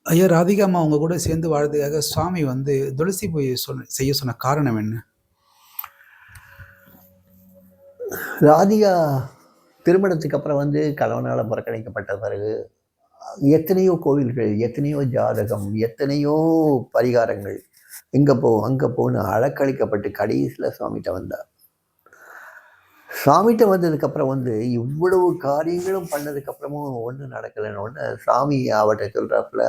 ஐயா ராதிகா அம்மா உங்க கூட சேர்ந்து வாழ்றதுக்காக சுவாமி வந்து துளசி பூஜை செய்ய சொன்ன காரணம் என்ன? ராதிகா திருமணத்துக்கு அப்புறம் கணவனால் புறக்கணிக்கப்பட்ட பிறகு எத்தனையோ கோவில்கள், எத்தனையோ ஜாதகம், எத்தனையோ பரிகாரங்கள், இங்கே போ அங்கே போன்னு அலக்களிக்கப்பட்டு கடைசியில் சுவாமிகிட்ட வந்தார். சாமிகிட்ட வந்ததுக்கப்புறம் இவ்வளவு காரியங்களும் பண்ணதுக்கப்புறமும் ஒன்றும் நடக்கலைன்னு ஒன்று சாமி அவர்கிட்ட சொல்கிறாப்புல,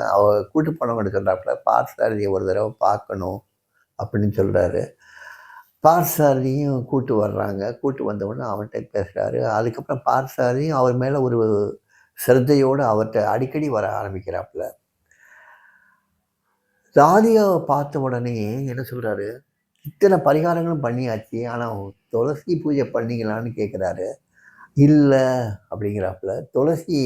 கூட்டு போனவங்கள்ட்ட சொல்கிறாப்புல, பார்த்தசாரதியை ஒரு தடவை பார்க்கணும் அப்படின்னு சொல்கிறாரு. பார்த்தசாரதியும் கூட்டு வர்றாங்க. கூட்டு வந்தவுடனே அவன்கிட்ட பேசுகிறாரு. அதுக்கப்புறம் பார்த்தசாரதியும் அவர் மேலே ஒரு சிரத்தையோடு அவர்கிட்ட அடிக்கடி வர ஆரம்பிக்கிறாப்புல. ராதிகாவை பார்த்த உடனே என்ன சொல்கிறாரு, இத்தனை பரிகாரங்களும் பண்ணியாச்சு, ஆனால் துளசி பூஜை பண்ணிக்கலான்னு கேட்குறாரு. இல்லை அப்படிங்கிறாப்புல. துளசி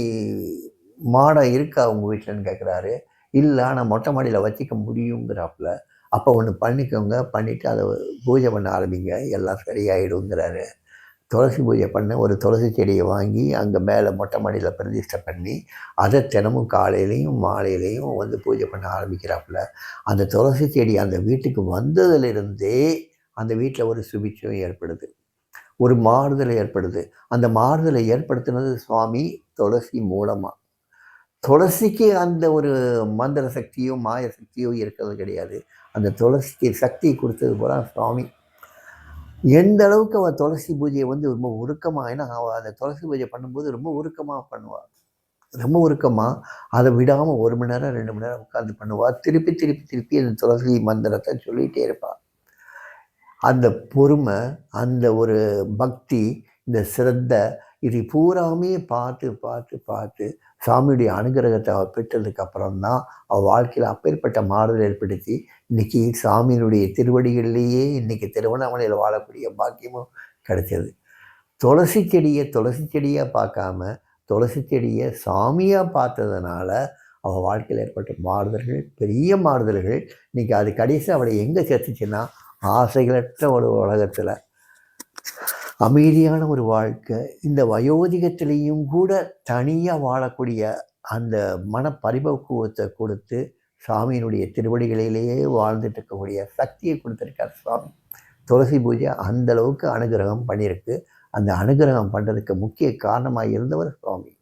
மாடம் இருக்கா உங்கள் வீட்டிலன்னு கேட்குறாரு. இல்லை, ஆனால் மொட்டை மாடியில் வச்சுக்க முடியுங்கிறாப்புல. அப்போ ஒன்று பண்ணிக்கோங்க, பண்ணிவிட்டு அதை பூஜை பண்ண ஆரம்பிங்க, எல்லாம் சரியாயிடுங்கிறாரு. துளசி பூஜை பண்ண ஒரு துளசி செடியை வாங்கி அங்கே மேலே மொட்டை மாடியில் பிரதிஷ்டை பண்ணி அதை தினமும் காலையிலையும் மாலையிலையும் பூஜை பண்ண ஆரம்பிக்கிறாப்புல. அந்த துளசி செடி அந்த வீட்டுக்கு வந்ததிலிருந்தே அந்த வீட்டில் ஒரு சுபிட்சம் ஏற்படுது, ஒரு மாறுதல் ஏற்படுது. அந்த மாறுதலை ஏற்படுத்தினது சுவாமி துளசி மூலமாக. துளசிக்கு அந்த ஒரு மந்திர சக்தியோ மாய சக்தியோ இருக்கிறது கிடையாது. அந்த துளசிக்கு சக்தி கொடுத்தது போல சுவாமி. எந்த அளவுக்கு அவள் துளசி பூஜையை ரொம்ப உருக்கமாக, ஏன்னா அவள் அந்த துளசி பூஜை பண்ணும்போது ரொம்ப உருக்கமாக பண்ணுவாள். ரொம்ப உருக்கமாக அதை விடாமல் 1 மணி நேரம் 2 மணி நேரம் உட்காந்து பண்ணுவாள். திருப்பி திருப்பி திருப்பி அந்த துளசி மந்திரத்தை சொல்லிகிட்டே இருப்பாள். அந்த பொறுமை, அந்த ஒரு பக்தி, இந்த சிரத்தை, இது பூராமே பார்த்து பார்த்து பார்த்து சாமியுடைய அனுகிரகத்தை அவள் பெற்றதுக்கு அப்புறம்தான் அவள் வாழ்க்கையில் அப்பேற்பட்ட மாறுதல் ஏற்படுத்தி இன்றைக்கி சாமியினுடைய திருவடிகளிலேயே இன்றைக்கி திருவண்ணாமலையில் வாழக்கூடிய பாக்கியமும் கிடைச்சது. துளசி செடியாக பார்க்காம துளசி செடியை சாமியாக பார்த்ததுனால அவள் வாழ்க்கையில் ஏற்பட்ட மாறுதல்கள், பெரிய மாறுதல்கள். இன்றைக்கி அது கடைசி அவளை எங்கே சேர்த்துச்சுன்னா, ஆசைகளற்ற ஒரு உலகத்தில் அமைதியான ஒரு வாழ்க்கை, இந்த வயோதிகத்திலையும் கூட தனியாக வாழக்கூடிய அந்த மன பரிபக்குவத்தை கொடுத்து சாமியினுடைய திருவடிகளிலேயே வாழ்ந்துட்டு இருக்கக்கூடிய சக்தியை கொடுத்துருக்கார் சுவாமி. துளசி பூஜை அந்தளவுக்கு அனுகிரகம் பண்ணியிருக்கு. அந்த அனுகிரகம் பண்ணுறதுக்கு முக்கிய காரணமாக இருந்தவர் சுவாமி.